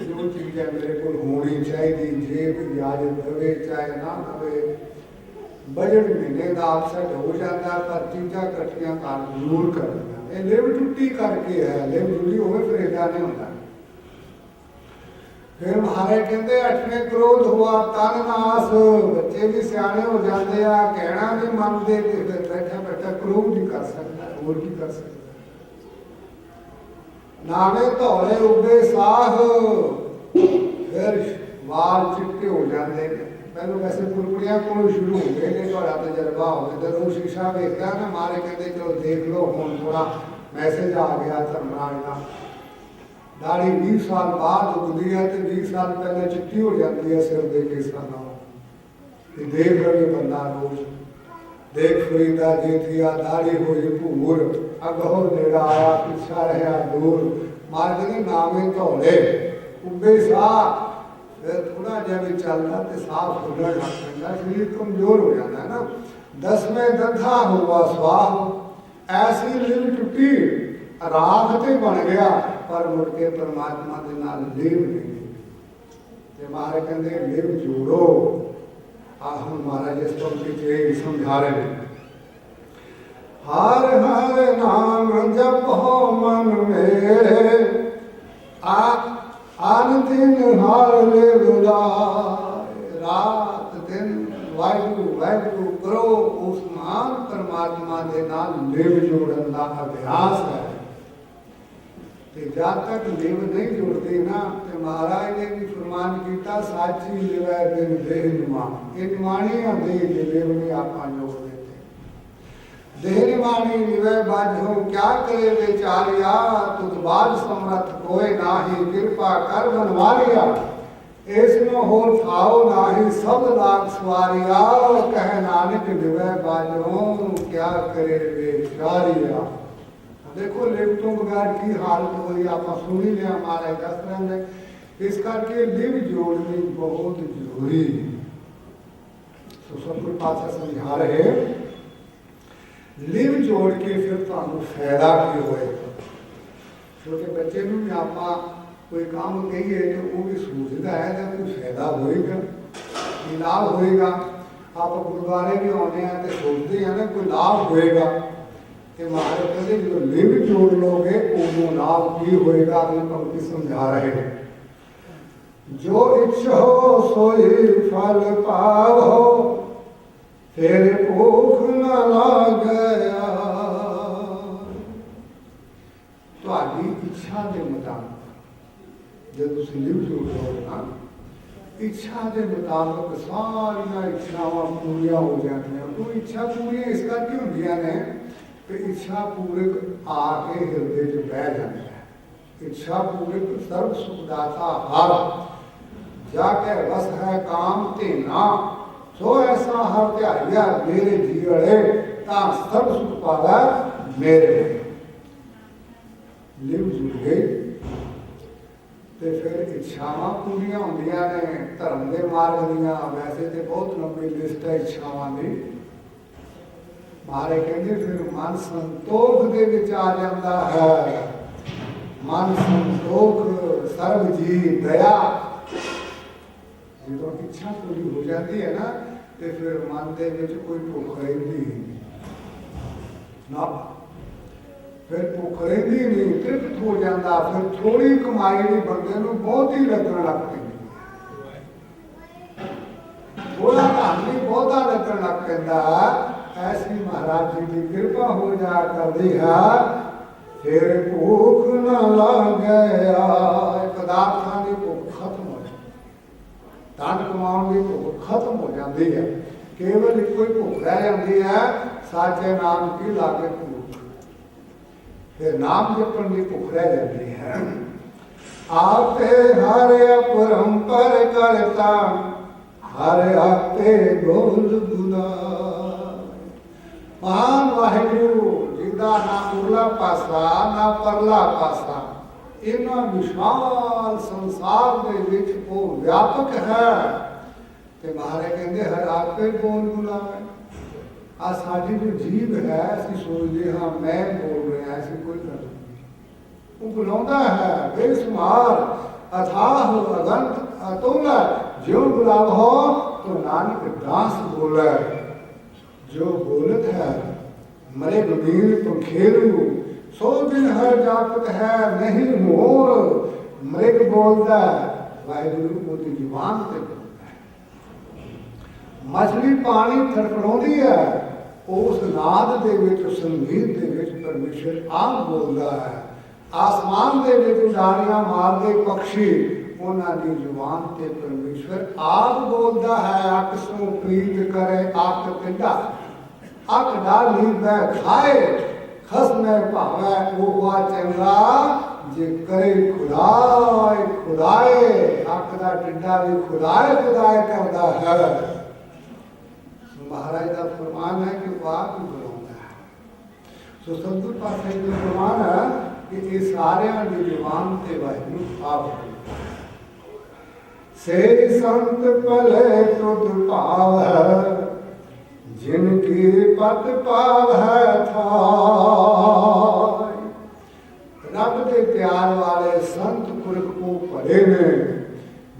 ਜੋ ਚੀਜ਼ ਹੈ ਮੇਰੇ ਕੋਲ ਹੋਣੀ ਚਾਹੀਦੀ, ਜੇਬ ਇਜਾਜ਼ਤ ਦੇਵੇ ਚਾਹੇ ਨਾ ਦੇਵੇ, ਬਜਟ ਮਹੀਨੇ ਦਾ ਆਫਸੈਟ ਹੋ ਜਾਂਦਾ, ਪਰ ਚੀਜ਼ਾਂ ਇਕੱਠੀਆਂ ਕਰ ਜ਼ਰੂਰ ਕਰਨੀਆਂ। ਇਹ ਲਿਵ ਟੁੱਟੀ ਕਰਕੇ ਹੈ। ਲਿਵ ਜੁੜੀ ਹੋਵੇ ਫਿਰ ਏਦਾਂ ਨਹੀਂ ਹੁੰਦਾ। ਫਿਰ ਮਹਾਰਾਜ ਕਹਿੰਦੇ 8ਵੇਂ ਕ੍ਰੋਧ ਹੁਆ ਤਨ ਨਾਸ, ਬੱਚੇ ਵੀ ਸਿਆਣੇ ਹੋ ਜਾਂਦੇ ਆ, ਕਹਿਣਾ ਨਹੀਂ ਮੰਨਦੇ, ਤੇ ਫਿਰ ਬੈਠਾ ਬੈਠਾ ਕ੍ਰੋਧ ਨਹੀਂ ਕਰ ਸਕਦਾ, ਹੋਰ ਕੀ ਕਰ ਸਕਦਾ। ਨਾਵੇਂ ਧੌਲੇ ਉੱਬੇ ਸਾਹ, ਫਿਰ ਵਾਲ ਚਿੱਟੇ ਹੋ ਜਾਂਦੇ ਨੇ। ਪਹਿਲਾਂ ਵੈਸੇ ਕੁੜਕੁੜੀਆਂ ਕੋਲ ਸ਼ੁਰੂ ਹੁੰਦੇ ਨੇ, ਤੁਹਾਡਾ ਤਜਰਬਾ ਹੋਵੇ ਜਦੋਂ ਸ਼ੀਸ਼ਾ ਵੇਖਦਾ ਨਾ, ਮਾਰੇ ਕਹਿੰਦੇ ਚਲੋ ਦੇਖ ਲਓ ਹੁਣ ਥੋੜਾ ਮੈਸੇਜ ਆ ਗਿਆ ਧਰਮਰਾਜ ਦਾ। ਦਾੜੀ 20 ਸਾਲ ਬਾਅਦ ਉੱਗਦੀ ਹੈ ਤੇ 20 ਸਾਲ ਪਹਿਲਾਂ ਚਿੱਟੀ ਹੋ ਜਾਂਦੀ ਹੈ ਸਿਰ ਦੇ ਕੇਸਾਂ ਨਾਲ। ਤੇ ਦੇਖ ਲਵੇ ਬੰਦਾ ਰੋਜ਼, ਦੇਖ ਫਰੀਦਾ ਜੇਠੀਆ ਦਾੜੀ ਹੋਈ ਭੂਰ, ਅਗਹੋ ਨੇੜਾ ਆਇਆ ਪਿੱਛਾ ਰਿਹਾ ਦੂਰ। ਮਾਰਦੇ ਨੇ ਨਾਵੇਂ ਧੌਲੇ ਉੱਬੇ ਸਾਹ, ਫਿਰ ਥੋੜਾ ਜਿਹਾ ਵੀ ਚੱਲਦਾ ਤੇ ਸਾਹ ਫੁੱਲਣ ਲੱਗ ਪੈਂਦਾ, ਸਰੀਰ ਕਮਜ਼ੋਰ ਹੋ ਜਾਂਦਾ ਨਾ। 10ਵੇਂ ਦੰਧਾ ਹੁਆ ਸਵਾਹ, ਐਸੀ ਲਿਵ ਟੁੱਟੀ, ਰਾਖ ਤੇ ਬਣ ਗਿਆ ਪਰ ਮੁੜ ਕੇ ਪਰਮਾਤਮਾ ਦੇ ਨਾਲ ਲਿਵ ਨਹੀਂ। ਤੇ ਮਹਾਰਾਜ ਕਹਿੰਦੇ ਲਿਵ ਜੋੜੋ। ਆਹ ਹੁਣ ਮਹਾਰਾਜ ਇਸ ਤੋਂ ਇਹ ਸਮਝਾ ਰਹੇ ਨੇ, ਹਰ ਹਰ ਨਾਮ ਜਪੋ ਮਨ ਮੇਰੇ, ਆਨ ਦਿਨ ਹਰ ਲਿਵ ਲਾਇ, ਰਾਤ ਦਿਨ ਵਾਹਿਗੁਰੂ ਵਾਹਿਗੁਰੂ ਕਰੋ। ਉਸ ਮਹਾਨ ਪਰਮਾਤਮਾ ਦੇ ਨਾਲ ਲਿਵ ਜੋੜਨ ਦਾ ਅਭਿਆਸ ਹੈ। ਤੇ ਜਦ ਤੱਕ ਲਿਵ ਨਹੀਂ ਜੁੜਦੇ ਨਾ, ਤੇ ਮਹਾਰਾਜ ਨੇ ਵੀ ਫਰਮਾਨ ਕੀਤਾ ਸਾਚੀ ਲਿਵੈ ਬਿਨ ਦੇਹ ਨਿਮਾਣੀ, ਇਹ ਨਿਮਾਣੀ ਆ ਦੇਹ ਦੇ ਲਿਵ ਨੇ ਆਪਾਂ ਜੋੜ ਦਿੱਤੇ। ਦੇਹ ਨਿਮਾਣੀ ਲਿਵੈ ਬਾਝੋ ਕਿਆ ਕਰੇ ਵਿਚਾਰਿਆ, ਤੁਧ ਬਾਝ ਸਮਰਥ ਕੋਇ ਨਾਹੀ, ਕਿਰਪਾ ਕਰ ਬਨਵਾਰਿਆ। ਇਸ ਨੂੰ ਹੋਰ ਥਾਓ ਨਾਹੀ ਸਭ ਲਾਗ ਸਵਾਰਿਆ, ਕਹਿ ਨਾਨਕ ਲਿਵੈ ਬਾਝੋ ਕਿਆ ਕਰੇ ਵਿਚਾਰਿਆ। देखो लिव तो बगैर की हालत हुई आप सुन ही लिया महाराज दस रहे हैं। इस करके लिव जोड़नी बहुत जरूरी है। तो सब कुछ पासा समझा रहे लिव जोड़ के फिर तुहानू फायदा की होएगा। छोटे बच्चे भी आप कोई काम कहिए तो वो भी सोचता है तो कोई फायदा होएगा, लाभ होएगा। आप गुरुद्वारे भी आने हैं तो सोचते हैं ना कोई लाभ होएगा। तो महाराज कहते जो लिव जोड़ लोगे उदो लाभ की होएगा। अगली पंक्ति समझा रहे हैं, जो इच्छो सोई फल पावो फिर भूख न लागया। तुहाडी इच्छा के मुताबिक जब तुम लिव जोड़ लो ना, इच्छा के मुताबिक सारिया इच्छावां पूरिया हो जाती। तो इच्छा पूरी इस करके होंदियां ने कि इच्छा पूरक आके हृदय च बह जाता है। इच्छा पूरक सर्व सुखदाता हर जाके बस है काम तेना। सो ऐसा हर ध्याया मेरे जीवड़े ता सर्व सुख पावे मेरे। लिव जुड़ गई तो फिर इच्छावां पूरियां होंदियां ने। धर्म के मार्ग दियां वैसे तो बहुत लंबी लिस्ट है इच्छावां की। महाराज कहते फिर मन संतोख दे विच आ जाता है। मन संतोख सर्व जी दया। जो इच्छा पूरी हो जाती है ना तो फिर मन के विच कोई भुख रही ना, फिर भुख रही नहीं, तृप्त हो जाता। फिर थोड़ी कमाई भी बंदे नूं बहुत ही लगन लग पैंदी, थोड़ा धन भी बहुता लगन लग पैंदा। ऐसी महाराज जी की कृपा हो जा करती है फिर भूख न लागया। पदार्थां की भुख खत्म हो जाती, धन कमाउण की भुख खत्म हो जाती है। केवल एक कोई भुख रह जाती है, साचे नाम की लागे भूख। फिर नाम जपण की भुख रह जाती है। आपे हरे अपरंपर करता हरे आपे बोल बुला। महान वाहिगुरु जिदा ना उरला पासा ना परला पासा, इन्ना विशाल संसार दे विच वो व्यापक है। ते महाराज कहते हर आपे बोल बुलावे। आ साडी जो जीव है असीं सोचते हाँ मैं बोल रहा, ऐसी कोई गल नहीं। वो बुलाता है बेशुमार अथाह अगंत अतुल। जो बुलावो तो नानक दास बोले। जो बोलत है मरे गंभीर पंखेरू, सो दिन हर जापत है नहीं मोर। मृग बोलता वाहिगुरु मोदी जुबान से बोलता है। मछली पानी थड़फड़ाउंदी है, उस नाद दे विच संगीत दे विच परमेश्वर आप बोलता है। आसमान दे विच उडारियां मारदे पक्षी उन्हां दी जुबान ते परमेश्वर आप बोलता है। अक सो प्रीत करे अक पिंडा, अक डाली में खाए खसने पावे ओवा चंगा। जे करे खुदाए खुदाए, अक दा टिड्डा भी खुदाए खुदाए करता है। महाराज का फरमान है कि वो आप ही बुलाता है। सो सतगुर पातशाह जी का फरमान है कि ये सारे की जुबान से वाहिगुरु आप से संत पले तुद पाव जिनकी पत पाव है था। रब के प्यार वाले संत पुरख को पढ़े ने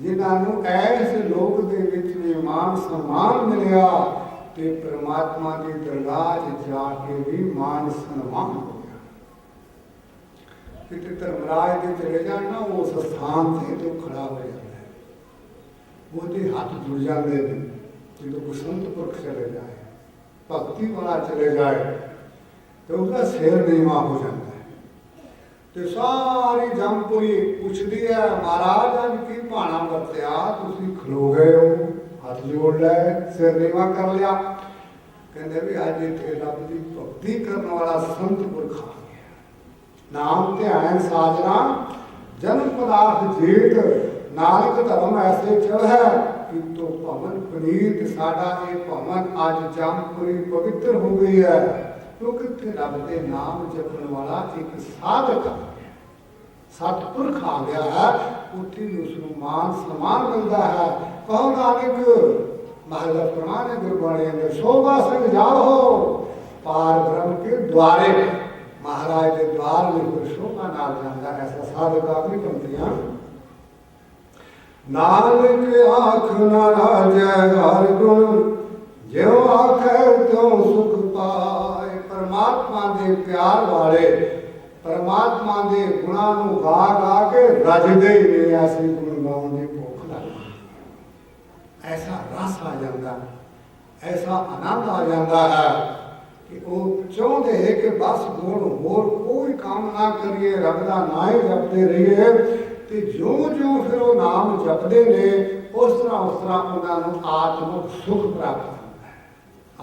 जिन्होंने ऐसे लोग दे विच भी मान सम्मान मिलिया ते परमात्मा की दरगाह जाके भी मान सम्मान हो गया। कितने धर्मराज के चले जाना उस स्थान से तो खड़ा हो जाता है, वो हाथ जुड़ जाते हैं। जो कोई संत पुरख चले जाए, भक्ति वाला चले जाए तो उसका सिर नीवा हो जाता है। तो सारी जमपुरी पूछती है महाराज अज की भाना वरत्या, तुसीं खलो गए हो, हाथ जोड़ लै, सिर नीवा कर लिया। कहते भी अज इतने रब की भक्ति करने वाला संत पुरख आ गया। नाम ध्यान साजना जन्म पदार्थ जीत, नानक धर्म ऐसे चल है कि तो पवन पुनीत। साडा ये पवन अज जमपुरी पवित्र हो गई है। क्योंकि इत्थे रब के नाम जपण वाला एक साधक सतपुरख आ गया है, उत्थे भी उसको मान सम्मान मिलता है। कहो नानक महला प्रमाण है गुरबाणी अंदर, शोभा संग जाओ पार ब्रह्म के द्वारे, महाराज के द्वार में कोई शोभा नाल जाता, ऐसा साधक आखिरी पंक्तियां। नानक आँख न राजै हर गुण, ज्यों आखे त्यों सुख पाए। परमात्मा दे प्यार वाले परमात्मा के गुणों को गा गा के रजदे ही नहीं, ऐसे गुण गाउन की भुख लगती, ऐसा रस आ जाता, ऐसा आनंद आ जाता है कि वो चाहते हैं कि बस गुण होर कोई काम ना करिए, रब का ना ही जपते रहिए। तो जो जो फिर वो नाम जपते ने उस तरह उन्होंने आत्मक सुख प्राप्त होता है,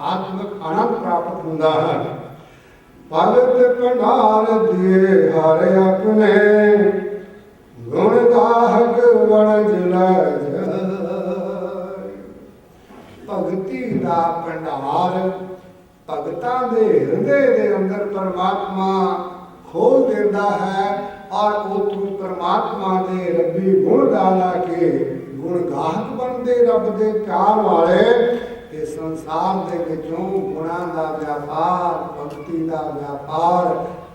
आत्मक आनंद प्राप्त होता है। भगत भंडार दिए हर अपने, गुण गाहक वणज लै। भगती का भंडार, भगतां दे हृदय के अंदर परमात्मा खोल देता है और उतों परमात्मा के रब्बी गुण गा के गुण गाहक बनते रब के प्यार वाले। इस संसार के विचों गुणां दा व्यापार, भगती का व्यापार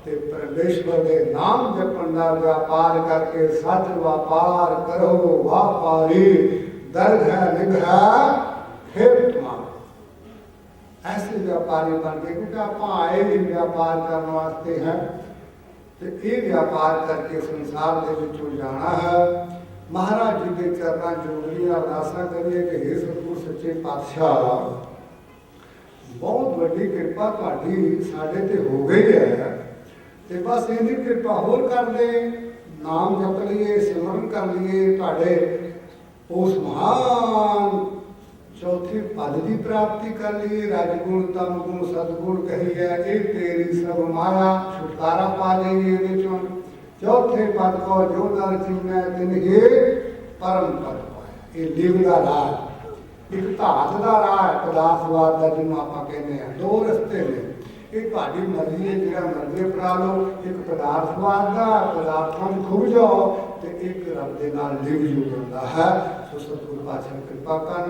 ते परमेश्वर के नाम जपण का व्यापार करके सच व्यापार करो व्यापारी, दर्द है निभ है फिर तुम्हारा। ऐसे व्यापारी बन गए, क्योंकि आप आए ही व्यापार करने वास्ते हैं, तो ये व्यापार करके संसार के विचों जाना है। महाराज जी के चरणों जोड़िए, अरदासा करिए कि हे सतगुर सच्चे पातशाह, बहुत बड़ी कृपा तुहाडी साडे ते हो गई है, ते बस इहदी कृपा होर कर दे, नाम जप लीए, सिमरन कर लीए, तुहाडे उस महान चौथे पद की प्राप्ति कर लीए। रजगुण तम गुण सदगुण कही है, ये तेरी सब माया, छुटकारा पा जाइए ये चुन। चौथे पद को जो नर चिन्ह तिन ये परम पद पाया। ये लिव का राह, एक धात का राह है पदार्थवाद का, जिन्होंने आप कहते हैं दो रस्ते ने, एक तुहाडी मर्जी है जो मर्जी अपना लो, एक पदार्थवाद का पदार्थों में खुब जाओ, तो एक रब के नाल लिव जो बनता है। सो सतगुर पातशाह कृपा कर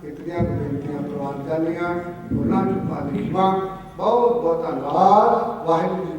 इतनियां बेनतियां प्रवान करनियां, बोलना चुपा लिखवा। बहुत बहुत धन्यवाद। वाहिगुरू।